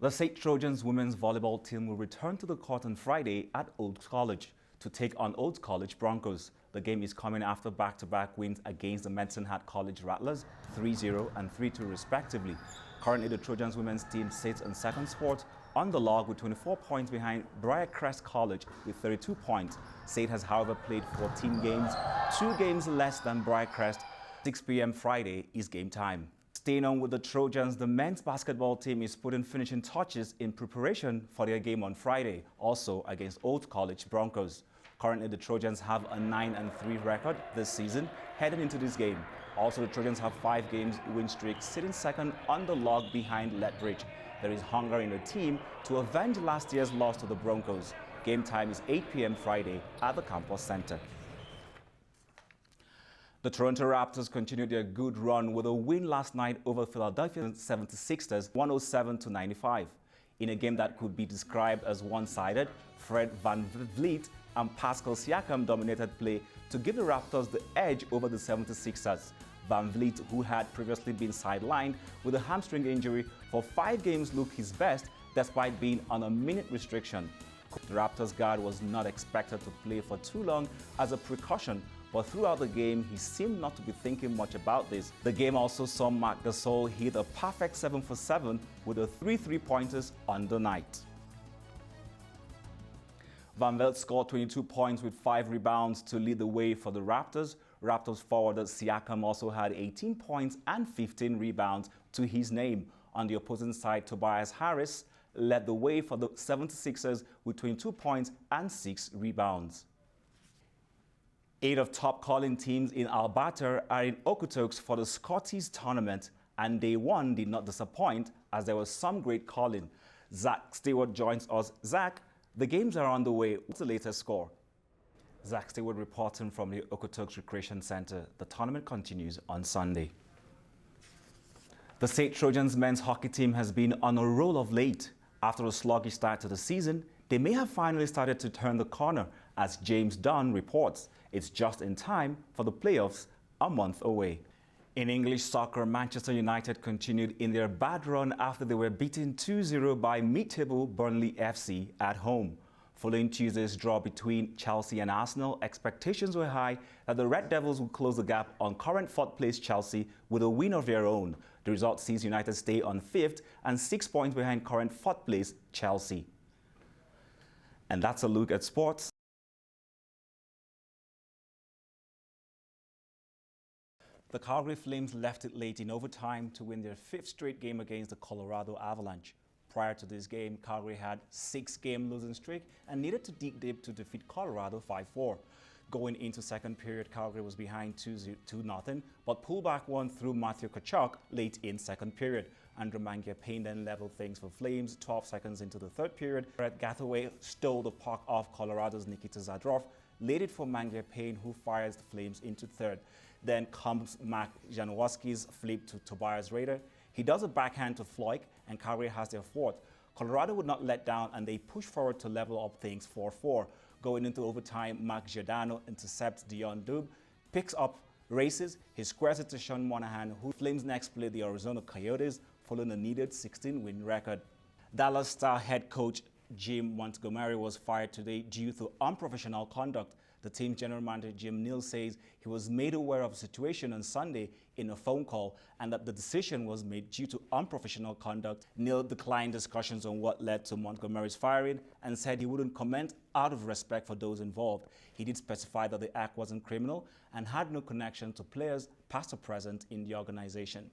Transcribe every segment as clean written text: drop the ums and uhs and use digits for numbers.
The St. Trojans women's volleyball team will return to the court on Friday at Old College to take on Old College Broncos. The game is coming after back-to-back wins against the Medicine Hat College Rattlers 3-0 and 3-2 respectively. Currently, the Trojans women's team sits in second spot on the log with 24 points behind Briarcrest College with 32 points. St. has, however, played 14 games, 2 games less than Briarcrest. 6 p.m. Friday is game time. Staying on with the Trojans, the men's basketball team is putting finishing touches in preparation for their game on Friday, also against Old College Broncos. Currently, the Trojans have a 9-3 record this season heading into this game. Also, the Trojans have 5 games win streak, sitting second on the log behind Lethbridge. There is hunger in the team to avenge last year's loss to the Broncos. Game time is 8 p.m. Friday at the Campus Center. The Toronto Raptors continued their good run with a win last night over Philadelphia 76ers 107-95. In a game that could be described as one-sided, Fred VanVleet and Pascal Siakam dominated play to give the Raptors the edge over the 76ers. VanVleet, who had previously been sidelined with a hamstring injury for 5 games, looked his best despite being on a minute restriction. The Raptors guard was not expected to play for too long as a precaution, but throughout the game, he seemed not to be thinking much about this. The game also saw Marc Gasol hit a perfect 7 for 7 with a 3 3-pointers on the night. VanVleet scored 22 points with 5 rebounds to lead the way for the Raptors. Raptors forward Siakam also had 18 points and 15 rebounds to his name. On the opposing side, Tobias Harris led the way for the 76ers with 22 points and 6 rebounds. 8 of top calling teams in Alberta are in Okotoks for the Scotties tournament, and day one did not disappoint as there was some great calling. Zach Stewart joins us. Zach, the games are on the way. What's the latest score? Zach Stewart reporting from the Okotoks Recreation Center. The tournament continues on Sunday. The St. Trojans men's hockey team has been on a roll of late. After a sluggish start to the season, they may have finally started to turn the corner, as James Dunn reports. It's just in time for the playoffs a month away. In English soccer, Manchester United continued in their bad run after they were beaten 2-0 by mid-table Burnley FC at home. Following Tuesday's draw between Chelsea and Arsenal, expectations were high that the Red Devils would close the gap on current 4th place Chelsea with a win of their own. The result sees United stay on 5th and 6 points behind current 4th place Chelsea. And that's a look at sports. The Calgary Flames left it late in overtime to win their 5th straight game against the Colorado Avalanche. Prior to this game, Calgary had 6-game losing streak and needed to dig deep to defeat Colorado 5-4. Going into second period, Calgary was behind 2-0, but pulled back one through Matthew Tkachuk late in second period. Andrew Mangiapane then leveled things for Flames 12 seconds into the third period. Brett Gathaway stole the puck off Colorado's Nikita Zadorov, laid it for Mangiapane, who fires the Flames into third. Then comes Mark Jankowski's flip to Tobias Rader. He does a backhand to Floyd, and Calgary has their 4th. Colorado would not let down, and they push forward to level up things 4-4. Going into overtime, Mark Giordano intercepts Dion Dube, picks up, races, he squares it to Sean Monahan, who Flames next play the Arizona Coyotes, following a needed 16-win record. Dallas Star head coach Jim Montgomery was fired today due to unprofessional conduct. The team's general manager Jim Neal says he was made aware of the situation on Sunday in a phone call and that the decision was made due to unprofessional conduct. Neal declined discussions on what led to Montgomery's firing and said he wouldn't comment out of respect for those involved. He did specify that the act wasn't criminal and had no connection to players past or present in the organization.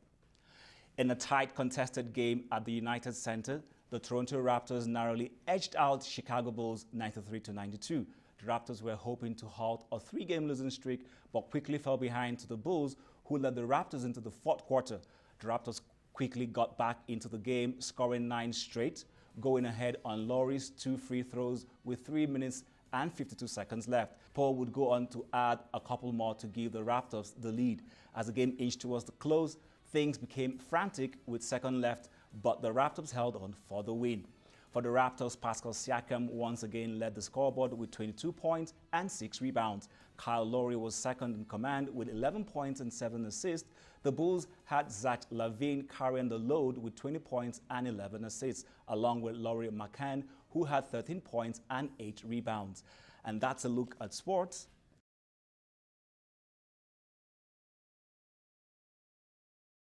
In a tight contested game at the United Center, the Toronto Raptors narrowly edged out Chicago Bulls 93-92. The Raptors were hoping to halt a 3-game losing streak, but quickly fell behind to the Bulls, who led the Raptors into the 4th quarter. The Raptors quickly got back into the game, scoring 9 straight, going ahead on Laurie's 2 free throws with 3 minutes and 52 seconds left. Paul would go on to add a couple more to give the Raptors the lead. As the game inched towards the close, things became frantic with second left, but the Raptors held on for the win. For the Raptors, Pascal Siakam once again led the scoreboard with 22 points and 6 rebounds. Kyle Lowry was second in command with 11 points and 7 assists. The The Bulls had Zach LaVine carrying the load with 20 points and 11 assists, along with Lauri Markkanen, who had 13 points and 8 rebounds. And that's a look at sports.